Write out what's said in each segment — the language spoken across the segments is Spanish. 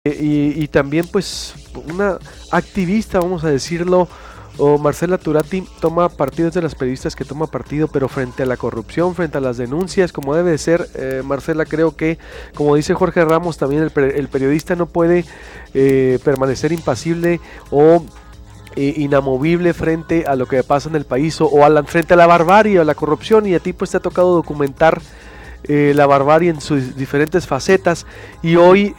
y también pues una activista, vamos a decirlo, o Marcela Turati toma partido, es de las periodistas que toma partido, pero frente a la corrupción, frente a las denuncias, como debe de ser. Marcela, creo que, como dice Jorge Ramos, también el periodista no puede permanecer impasible o inamovible frente a lo que pasa en el país frente a la barbarie o a la corrupción, y a ti pues te ha tocado documentar la barbarie en sus diferentes facetas, y hoy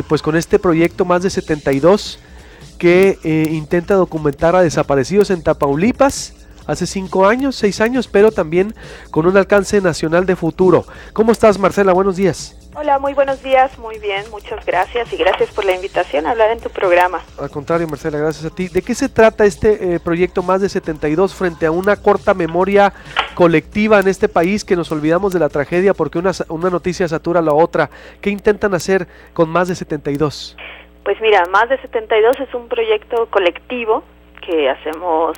pues con este proyecto Más de 72 que intenta documentar a desaparecidos en Tamaulipas hace 5 años, 6 años, pero también con un alcance nacional de futuro. ¿Cómo estás, Marcela? Buenos días. Hola, muy buenos días, muy bien, muchas gracias y gracias por la invitación a hablar en tu programa. Al contrario, Marcela, gracias a ti. ¿De qué se trata este proyecto Más de 72 frente a una corta memoria colectiva en este país, que nos olvidamos de la tragedia porque una noticia satura la otra? ¿Qué intentan hacer con Más de 72? Pues mira, Más de 72 es un proyecto colectivo que hacemos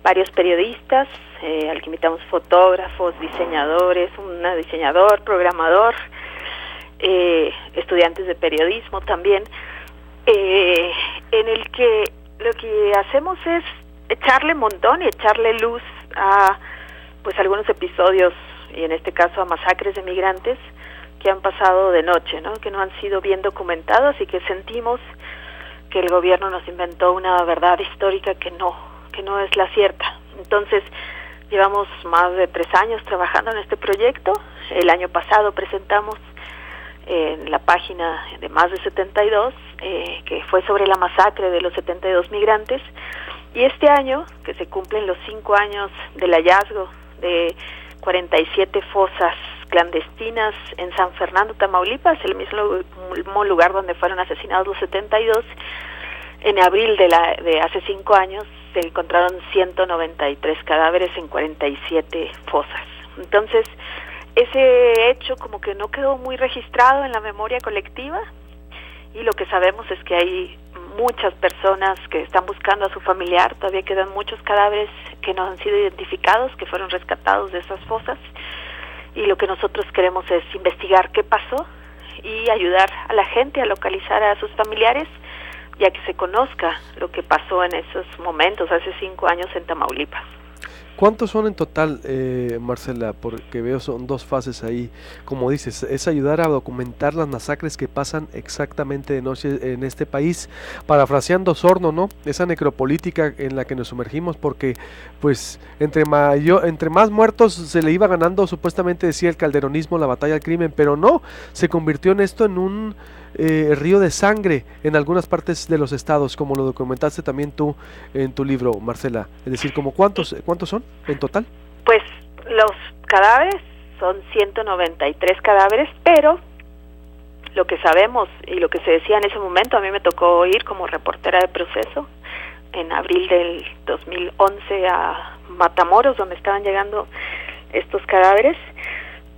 varios periodistas, al que invitamos fotógrafos, diseñadores, un diseñador, programador, estudiantes de periodismo también, en el que lo que hacemos es echarle montón y echarle luz a pues algunos episodios, y en este caso a masacres de migrantes que han pasado de noche, ¿no? Que no han sido bien documentados y que sentimos que el gobierno nos inventó una verdad histórica que no es la cierta. Entonces, llevamos más de 3 años trabajando en este proyecto. El año pasado presentamos en la página de Más de 72, que fue sobre la masacre de los 72 migrantes, y este año, que se cumplen los 5 años del hallazgo de 47 fosas clandestinas en San Fernando, Tamaulipas, el mismo lugar donde fueron asesinados los 72, en abril de hace 5 años se encontraron 193 cadáveres en 47 fosas. Entonces, ese hecho como que no quedó muy registrado en la memoria colectiva, y lo que sabemos es que hay muchas personas que están buscando a su familiar. Todavía quedan muchos cadáveres que no han sido identificados, que fueron rescatados de esas fosas, y lo que nosotros queremos es investigar qué pasó y ayudar a la gente a localizar a sus familiares, ya que se conozca lo que pasó en esos momentos, hace 5 años en Tamaulipas. ¿Cuántos son en total, Marcela? Porque veo son 2 fases ahí. Como dices, es ayudar a documentar las masacres que pasan exactamente de noche en este país, parafraseando Osorno, ¿no? Esa necropolítica en la que nos sumergimos, porque pues entre más muertos se le iba ganando, supuestamente decía el calderonismo, la batalla al crimen, pero no, se convirtió en esto en un río de sangre en algunas partes de los estados, como lo documentaste también tú en tu libro, Marcela. Es decir, como ¿cuántos son en total? Pues los cadáveres son 193 cadáveres, pero lo que sabemos y lo que se decía en ese momento, a mí me tocó ir como reportera de Proceso en abril del 2011 a Matamoros, donde estaban llegando estos cadáveres.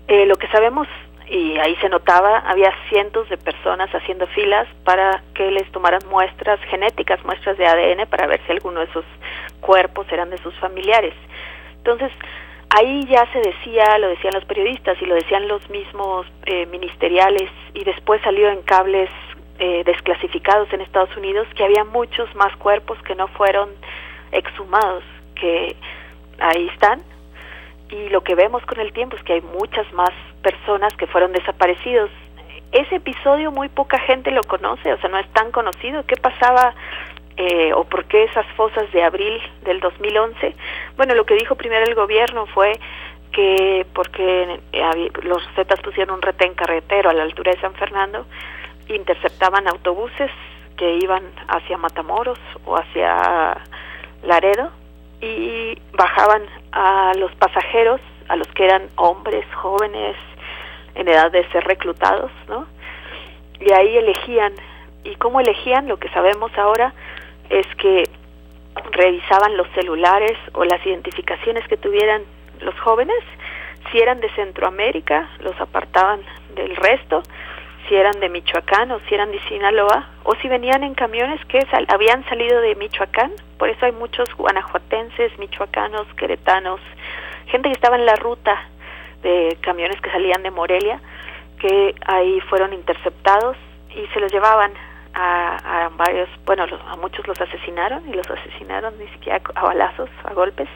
Lo que sabemos, y ahí se notaba, había cientos de personas haciendo filas para que les tomaran muestras genéticas, muestras de ADN, para ver si alguno de esos cuerpos eran de sus familiares. Entonces, ahí ya se decía, lo decían los periodistas y lo decían los mismos ministeriales, y después salió en cables desclasificados en Estados Unidos, que había muchos más cuerpos que no fueron exhumados, que ahí están. Y lo que vemos con el tiempo es que hay muchas más personas que fueron desaparecidos. Ese episodio muy poca gente lo conoce, o sea, no es tan conocido. ¿Qué pasaba o por qué esas fosas de abril del 2011? Bueno, lo que dijo primero el gobierno fue que porque los Zetas pusieron un retén carretero a la altura de San Fernando, interceptaban autobuses que iban hacia Matamoros o hacia Laredo, y bajaban a los pasajeros, a los que eran hombres jóvenes en edad de ser reclutados, ¿no? Y ahí elegían. ¿Y cómo elegían? Lo que sabemos ahora es que revisaban los celulares o las identificaciones que tuvieran los jóvenes. Si eran de Centroamérica, los apartaban del resto. Si eran de Michoacán o si eran de Sinaloa, o si venían en camiones que habían salido de Michoacán. Por eso hay muchos guanajuatenses, michoacanos, queretanos, gente que estaba en la ruta de camiones que salían de Morelia, que ahí fueron interceptados y se los llevaban a varios, bueno, a muchos los asesinaron, y los asesinaron ni siquiera a balazos, a golpes.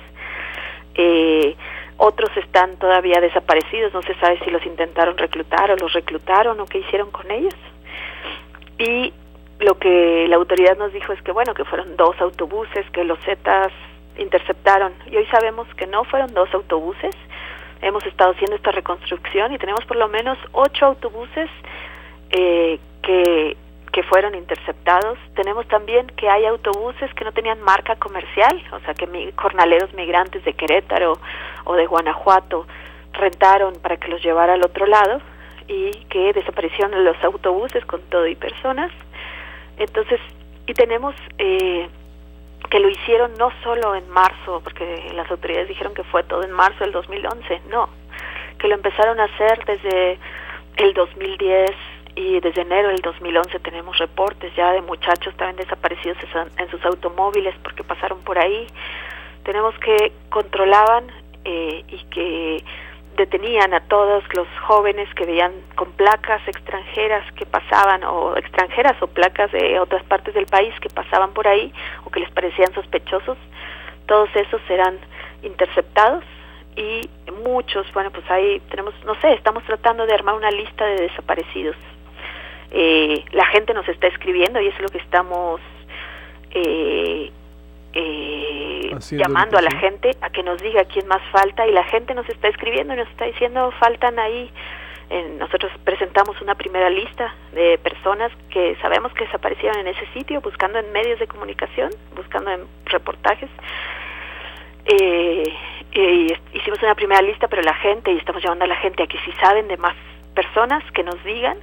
Otros están todavía desaparecidos, no se sabe si los intentaron reclutar o los reclutaron o qué hicieron con ellos. Y lo que la autoridad nos dijo es que bueno, que fueron 2 autobuses que los Zetas interceptaron, y hoy sabemos que no fueron 2 autobuses. Hemos estado haciendo esta reconstrucción y tenemos por lo menos 8 autobuses que fueron interceptados. Tenemos también que hay autobuses que no tenían marca comercial, o sea que jornaleros migrantes de Querétaro o de Guanajuato rentaron para que los llevara al otro lado, y que desaparecieron los autobuses con todo y personas. Entonces, y tenemos que lo hicieron no solo en marzo, porque las autoridades dijeron que fue todo en marzo del 2011, no, que lo empezaron a hacer desde el 2010, y desde enero del 2011 tenemos reportes ya de muchachos también desaparecidos en sus automóviles porque pasaron por ahí. Tenemos que controlaban y que detenían a todos los jóvenes que veían con placas extranjeras que pasaban, o extranjeras o placas de otras partes del país que pasaban por ahí o que les parecían sospechosos. Todos esos eran interceptados, y muchos, bueno, pues ahí tenemos, no sé, estamos tratando de armar una lista de desaparecidos. La gente nos está escribiendo y eso es lo que estamos llamando a la gente a que nos diga quién más falta, y la gente nos está escribiendo y nos está diciendo faltan ahí. Nosotros presentamos una primera lista de personas que sabemos que desaparecieron en ese sitio, buscando en medios de comunicación, buscando en reportajes. Hicimos una primera lista, pero la gente, y estamos llamando a la gente a que si saben de más personas que nos digan,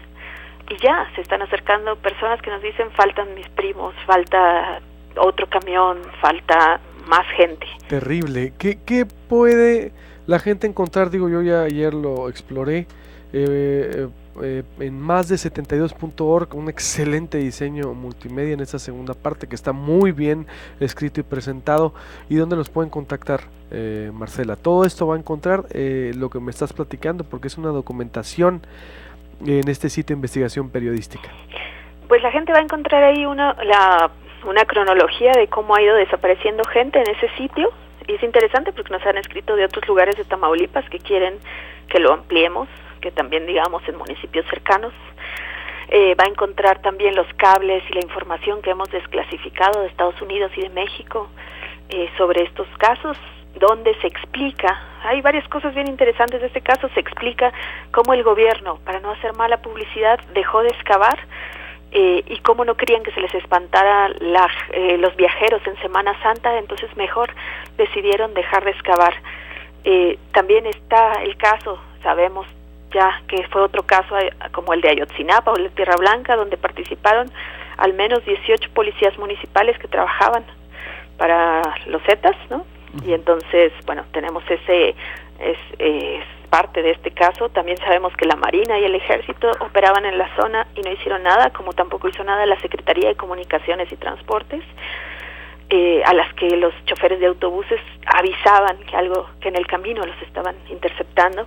y ya se están acercando personas que nos dicen faltan mis primos, falta otro camión, falta más gente. Terrible. ¿Qué puede la gente encontrar? Digo, yo ya ayer lo exploré en más-de-72.org, un excelente diseño multimedia en esta segunda parte que está muy bien escrito y presentado. ¿Y dónde los pueden contactar, Marcela? Todo esto va a encontrar lo que me estás platicando, porque es una documentación en este sitio de investigación periodística. Pues la gente va a encontrar ahí una cronología de cómo ha ido desapareciendo gente en ese sitio, y es interesante porque nos han escrito de otros lugares de Tamaulipas que quieren que lo ampliemos, que también digamos en municipios cercanos. Va a encontrar también los cables y la información que hemos desclasificado de Estados Unidos y de México sobre estos casos, donde se explica, hay varias cosas bien interesantes de este caso. Se explica cómo el gobierno, para no hacer mala publicidad, dejó de excavar, y cómo no querían que se les espantara los viajeros en Semana Santa, entonces mejor decidieron dejar de excavar. También está el caso, sabemos ya que fue otro caso como el de Ayotzinapa o el de Tierra Blanca, donde participaron al menos 18 policías municipales que trabajaban para los Zetas, ¿no? Y entonces, bueno, tenemos ese, es parte de este caso. También sabemos que la Marina y el Ejército operaban en la zona y no hicieron nada, como tampoco hizo nada la Secretaría de Comunicaciones y Transportes, a las que los choferes de autobuses avisaban que en el camino los estaban interceptando.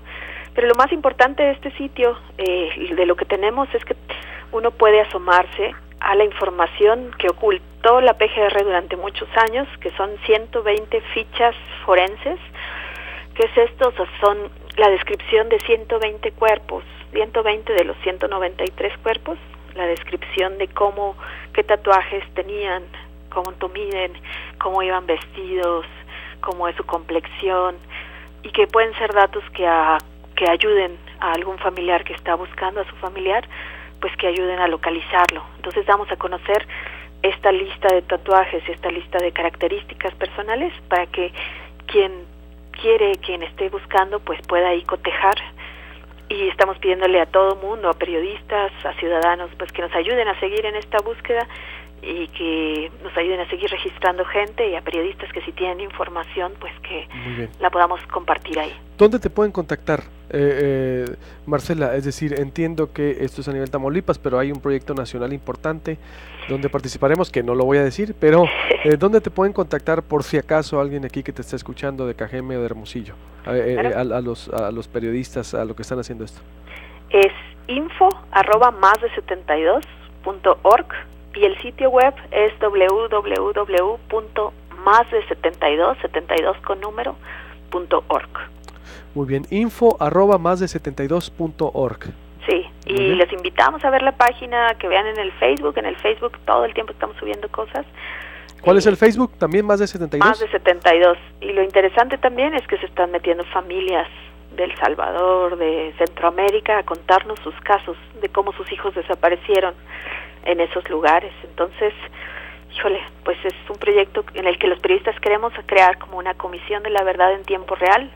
Pero lo más importante de este sitio, de lo que tenemos, es que uno puede asomarse a la información que ocultó la PGR durante muchos años, que son 120 fichas forenses. ¿Qué es esto? O sea, son la descripción de 120 cuerpos, 120 de los 193 cuerpos, la descripción de qué tatuajes tenían, cómo miden, cómo iban vestidos, cómo es su complexión, y que pueden ser datos que ayuden a algún familiar que está buscando a su familiar, pues que ayuden a localizarlo. Entonces damos a conocer esta lista de tatuajes y esta lista de características personales para que quien esté buscando pues pueda ahí cotejar, y estamos pidiéndole a todo mundo, a periodistas, a ciudadanos, pues que nos ayuden a seguir en esta búsqueda y que nos ayuden a seguir registrando gente, y a periodistas que si tienen información pues que la podamos compartir ahí. ¿Dónde te pueden contactar, Marcela? Es decir, entiendo que esto es a nivel Tamaulipas, pero hay un proyecto nacional importante donde participaremos, que no lo voy a decir, pero ¿dónde te pueden contactar por si acaso alguien aquí que te está escuchando de Cajeme o de Hermosillo, a los periodistas, a lo que están haciendo esto? Es info@más-de72.org, y el sitio web es www.masde72.org. Muy bien, info@masde72.org. Sí, y les invitamos a ver la página, que vean en el Facebook todo el tiempo estamos subiendo cosas. ¿Cuál es el Facebook? ¿También Más de 72? Más de 72. Y lo interesante también es que se están metiendo familias de El Salvador, de Centroamérica, a contarnos sus casos de cómo sus hijos desaparecieron en esos lugares. Entonces, híjole, pues es un proyecto en el que los periodistas queremos crear como una comisión de la verdad en tiempo real,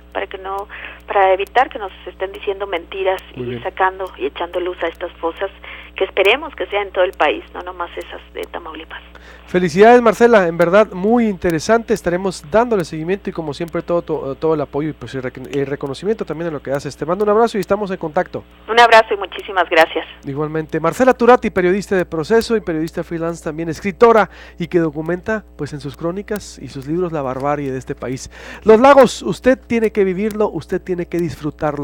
para evitar que nos estén diciendo mentiras y sacando y echando luz a estas fosas que esperemos que sean en todo el país, no nomás esas de Tamaulipas. Felicidades, Marcela, en verdad muy interesante. Estaremos dándole seguimiento y como siempre todo el apoyo y pues el reconocimiento también en lo que haces. Te mando un abrazo y estamos en contacto. Un abrazo y muchísimas gracias. Igualmente, Marcela Turati, periodista de Proceso y periodista freelance, también escritora y que documenta pues en sus crónicas y sus libros la barbarie de este país. Los lagos, usted tiene que vivirlo, usted tiene que disfrutarlo.